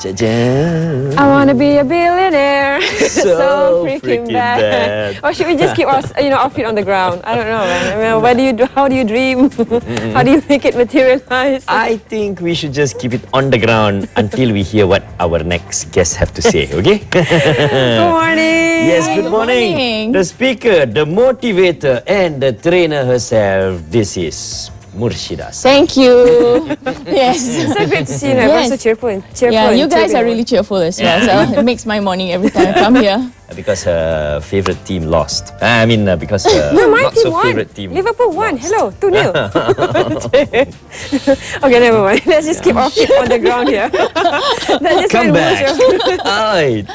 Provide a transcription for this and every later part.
I wanna be a billionaire. So freaking bad. Or should we just keep our, our feet on the ground? I don't know, man. I mean, how do you dream? How do you make it materialize? I think we should just keep it on the ground until we hear what our next guests have to say, okay? Good morning. Yes, good morning. The speaker, the motivator, and the trainer herself, this is Murshida. Thank you. Yes. It's so great to see you. Everyone's so cheerful. Yeah, you guys are really cheerful as well. So it makes my morning every time I come here. Because her favorite team lost. I mean, because no, my not team so won. favorite team. Liverpool won. Lost. Hello, 2-0. Okay, never mind. Let's just keep our feet on the ground here. Come back. Alright.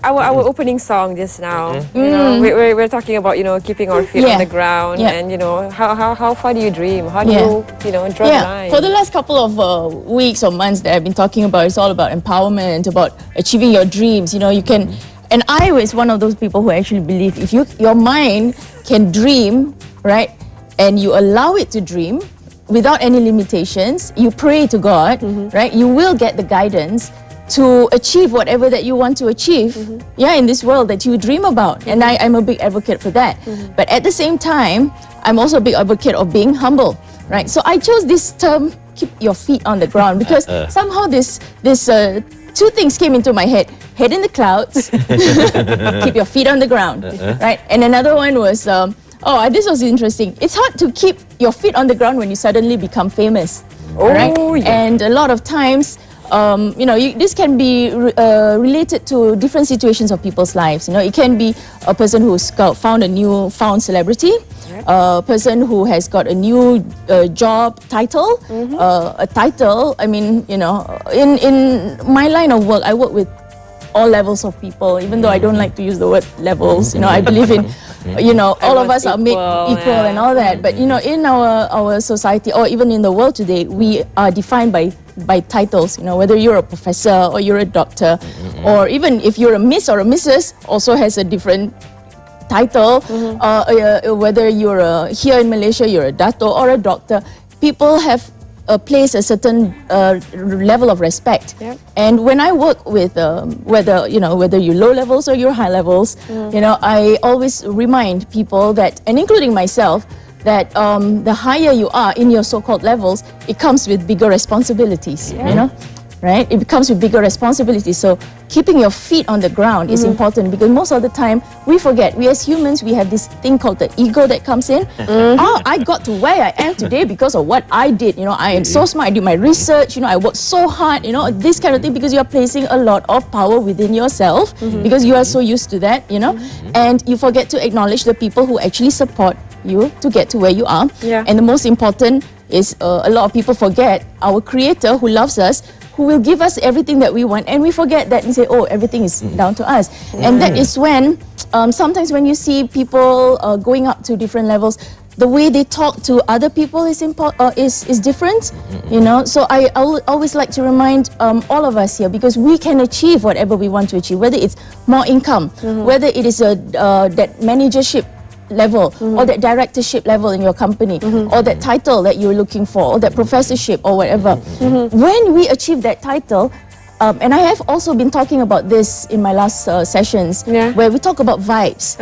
Our opening song just now. You know, we're talking about keeping our feet on the ground, and how far do you dream? How do you draw the line? For the last couple of weeks or months that I've been talking about, it's all about empowerment, about achieving your dreams. You can. And I was one of those people who actually believe if your mind can dream, right, and you allow it to dream without any limitations, you pray to God, right, you will get the guidance to achieve whatever that you want to achieve, in this world that you dream about. And I'm a big advocate for that. But at the same time, I'm also a big advocate of being humble, right? So I chose this term, keep your feet on the ground, because somehow this two things came into my head. Head in the clouds, keep your feet on the ground, right? And another one was, this was interesting. It's hard to keep your feet on the ground when you suddenly become famous, right? Yeah. And a lot of times, this can be related to different situations of people's lives. It can be a person who's found a newfound celebrity, a person who has got a new job title, a title. I mean, in my line of work, I work with all levels of people, even though I don't like to use the word levels. I believe in, all of us are made equal and all that. But, in our society, or even in the world today, we are defined by titles, whether you're a professor or you're a doctor, or even if you're a Miss or a Mrs., also has a different title, whether you're here in Malaysia, you're a dato or a doctor, people have place a certain level of respect. And when I work with whether you're low levels or you're high levels, I always remind people that, and including myself, that the higher you are in your so-called levels, it comes with bigger responsibilities. Right? It becomes with bigger responsibilities. So keeping your feet on the ground is important, because most of the time we forget. We as humans, we have this thing called the ego that comes in. I got to where I am today because of what I did. I am so smart. I did my research. I worked so hard. This kind of thing, because you are placing a lot of power within yourself, because you are so used to that. And you forget to acknowledge the people who actually support you to get to where you are. And the most important is a lot of people forget our Creator who loves us, who will give us everything that we want, and we forget that and say, oh, everything is down to us. And that is when, sometimes when you see people going up to different levels, the way they talk to other people is different, So I always like to remind all of us here, because we can achieve whatever we want to achieve, whether it's more income, whether it is that managership level, or that directorship level in your company, or that title that you're looking for, or that professorship, or whatever. When we achieve that title, and I have also been talking about this in my last sessions, where we talk about vibes,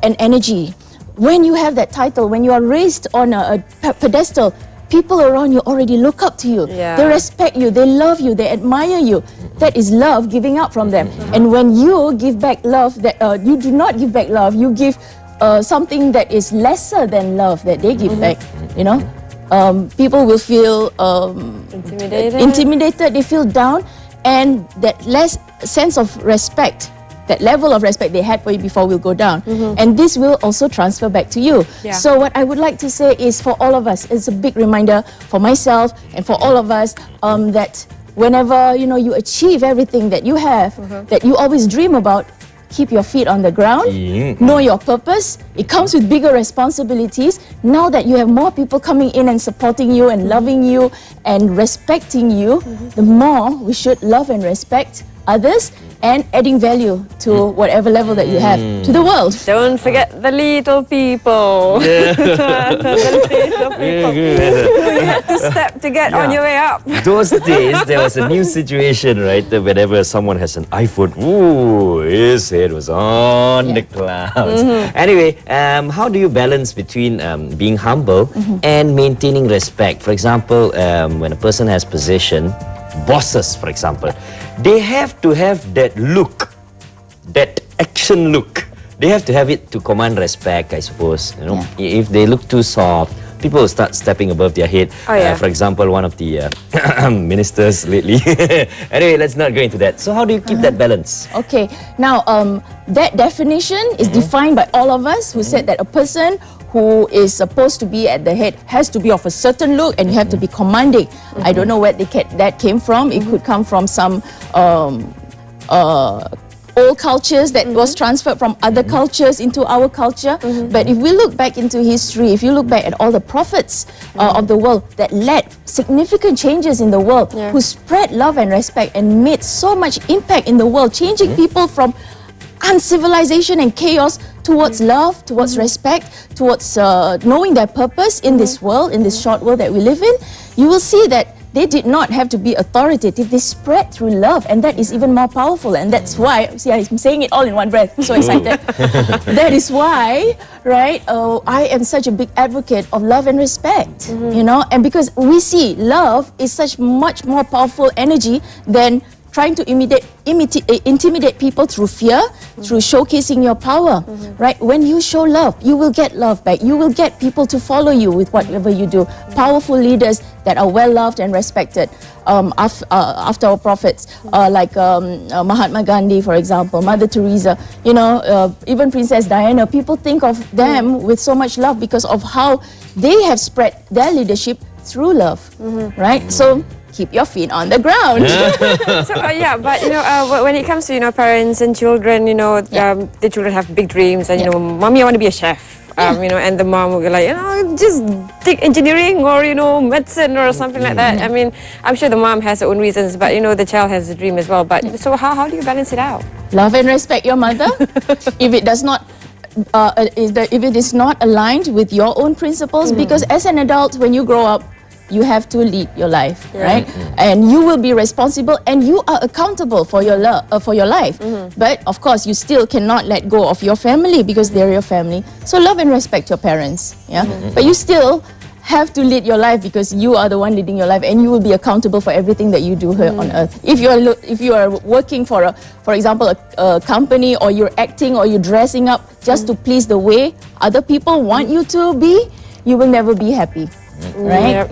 and energy. When you have that title, when you are raised on a pedestal, people around you already look up to you. They respect you, they love you, they admire you. That is love giving up from them. And when you give back love, that you do not give back love, you give something that is lesser than love that they give back, people will feel intimidated, they feel down, and that less sense of respect, that level of respect they had for you before will go down. And this will also transfer back to you. So what I would like to say is, for all of us, it's a big reminder for myself and for all of us, that whenever you achieve everything that you have, that you always dream about, keep your feet on the ground, know your purpose. It comes with bigger responsibilities. Now that you have more people coming in and supporting you and loving you and respecting you, the more we should love and respect others and adding value to whatever level that you have to the world. Don't forget the little people. The little people. You have to step to get on your way up. Those days, there was a new situation, right? Whenever someone has an iPhone, ooh, his head was on the clouds. Anyway, how do you balance between being humble and maintaining respect? For example, when a person has position, bosses, for example, they have to have that look, that action look. They have to have it to command respect, I suppose. You know, if they look too soft, people will start stepping above their head. For example, one of the ministers lately. Anyway, let's not go into that. So how do you keep that balance? Okay, now that definition is defined by all of us who said that a person who is supposed to be at the head has to be of a certain look and you have to be commanding. I don't know where that came from. It could come from some old cultures that was transferred from other cultures into our culture. But if we look back into history, if you look back at all the prophets of the world that led significant changes in the world, who spread love and respect and made so much impact in the world, changing people from uncivilization and chaos towards love, towards respect, towards knowing their purpose in this world, in this short world that we live in, you will see that they did not have to be authoritative. They spread through love, and that is even more powerful. And that's why, see, I'm saying it all in one breath. I'm so excited. That is why, right, I am such a big advocate of love and respect, you know, and because we see love is such much more powerful energy than trying to intimidate people through fear, through showcasing your power, right? When you show love, you will get love back. You will get people to follow you with whatever you do. Powerful leaders that are well loved and respected after our prophets, like Mahatma Gandhi, for example, Mother Teresa, you know, even Princess Diana. People think of them with so much love because of how they have spread their leadership through love, right? So keep your feet on the ground. So, yeah, but you know, when it comes to, you know, parents and children, you know, the children have big dreams, and you know, mommy, I want to be a chef. You know, and the mom will be like, you know, just take engineering or, you know, medicine or something like that. I mean, I'm sure the mom has her own reasons, but you know, the child has a dream as well. But so how do you balance it out? Love and respect your mother. If it does not if it is not aligned with your own principles, because as an adult, when you grow up, you have to lead your life, right? And you will be responsible and you are accountable for your life. But of course, you still cannot let go of your family because they're your family. So love and respect your parents, yeah? But you still have to lead your life because you are the one leading your life and you will be accountable for everything that you do here on earth. If you are working for example, a company, or you're acting or you're dressing up just to please the way other people want you to be, you will never be happy. Right?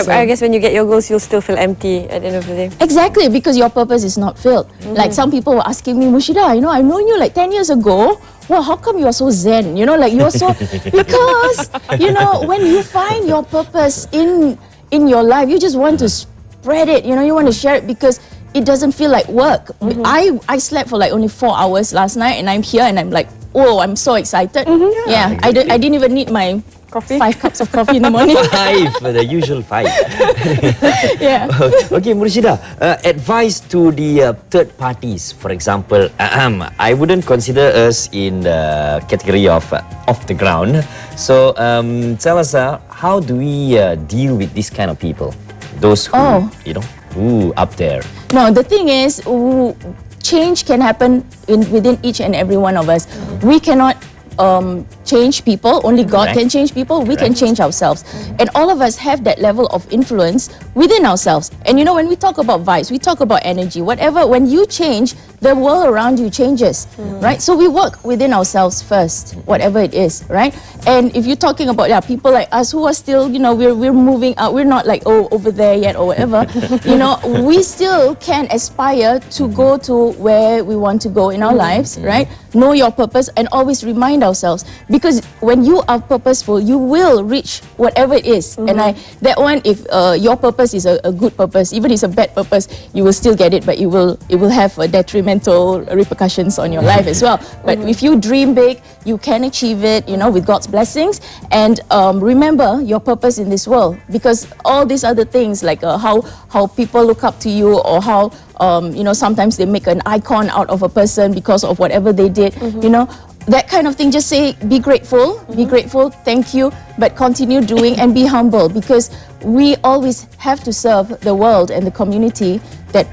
So I guess when you get your goals, you'll still feel empty at the end of the day. Exactly, because your purpose is not filled. Like some people were asking me, Mushida, you know, I've known you like 10 years ago. Well, how come you're so zen? You know, like you're so... Because, you know, when you find your purpose in your life, you just want to spread it. You know, you want to share it because it doesn't feel like work. I slept for like only 4 hours last night and I'm here and I'm like, oh, I'm so excited. I didn't even need my... Coffee? 5 cups of coffee in the morning. 5, the usual 5. Okay, Murshida, advice to the third parties, for example, I wouldn't consider us in the category of off the ground. So tell us, how do we deal with this kind of people? Those who, you know, who up there. No, the thing is, change can happen within each and every one of us. We cannot change people, only God can change people, we can change ourselves. And all of us have that level of influence within ourselves. And you know, when we talk about vibes, we talk about energy, whatever, when you change, the world around you changes, right? So we work within ourselves first, whatever it is, right? And if you're talking about people like us who are still, you know, we're moving out, we're not like, oh, over there yet or whatever, you know, we still can aspire to go to where we want to go in our lives, right? Know your purpose and always remind ourselves, because when you are purposeful, you will reach whatever it is. And that one, if your purpose is a good purpose, even if it's a bad purpose, you will still get it, but it will have a detrimental repercussions on your life as well. But if you dream big, you can achieve it, you know, with God's blessings. And remember your purpose in this world, because all these other things like how people look up to you, or how you know, sometimes they make an icon out of a person because of whatever they did, you know. That kind of thing, just say, be grateful, thank you, but continue doing and be humble, because we always have to serve the world and the community that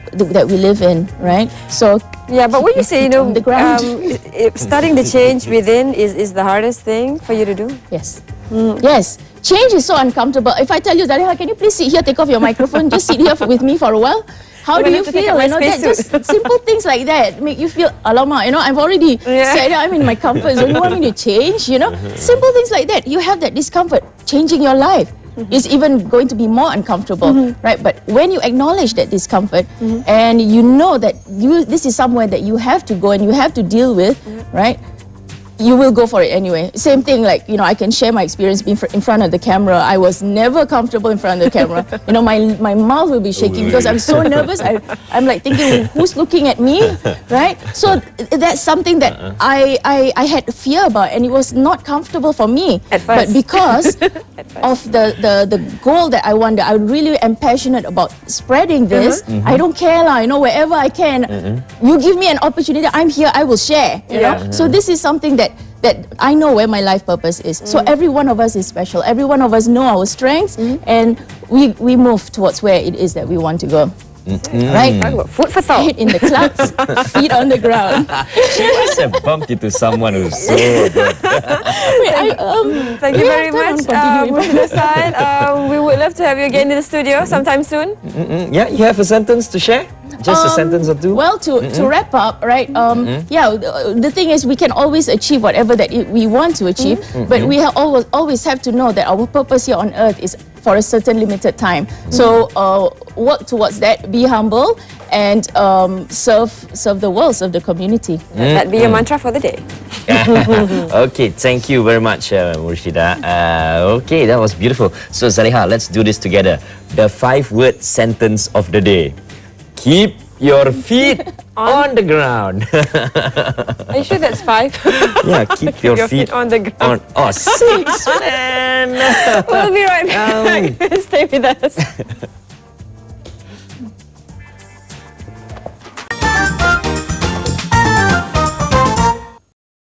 we live in, right? So yeah, but what you say, you know, on the ground. starting the change within is the hardest thing for you to do. Yes. Yes. Change is so uncomfortable. If I tell you, Zaliha, can you please sit here, take off your microphone, just sit here with me for a while? How do you feel? You know, that just simple things like that make you feel, alamak, you know, I've already said I'm in my comfort zone. You want me to change, you know? Simple things like that. You have that discomfort. Changing your life is even going to be more uncomfortable, right? But when you acknowledge that discomfort and you know that this is somewhere that you have to go and you have to deal with, right? You will go for it anyway. Same thing, like, you know, I can share my experience being in front of the camera. I was never comfortable in front of the camera. You know, my mouth will be shaking because I'm so nervous. I'm like thinking, who's looking at me, right? So that's something that I had fear about, and it was not comfortable for me. At first. But because of the goal that I want, I really am passionate about spreading this. I don't care, you know, wherever I can. You give me an opportunity, I'm here, I will share, you know. So this is something that I know where my life purpose is. So every one of us is special. Every one of us know our strengths, and we move towards where it is that we want to go. Right? Talk about food for thought. Head in the clouds, feet on the ground. She must have bumped into someone who's so good. Wait, Thank you very much, Murshida Saad. We would love to have you again in the studio sometime soon. Yeah, you have a sentence to share? Just a sentence or two? Well, to wrap up, right? Yeah, the thing is, we can always achieve whatever that we want to achieve, but we always have to know that our purpose here on earth is for a certain limited time. So work towards that. Be humble and serve the world, serve the community. That be your mantra for the day. Okay, thank you very much, Murshida. Okay, that was beautiful. So, Zaliha, let's do this together. The 5-word sentence of the day. Keep your feet on the ground. Are you sure that's 5? Yeah, keep your feet on the ground. Oh, 6, man. We'll be right back. Stay with us.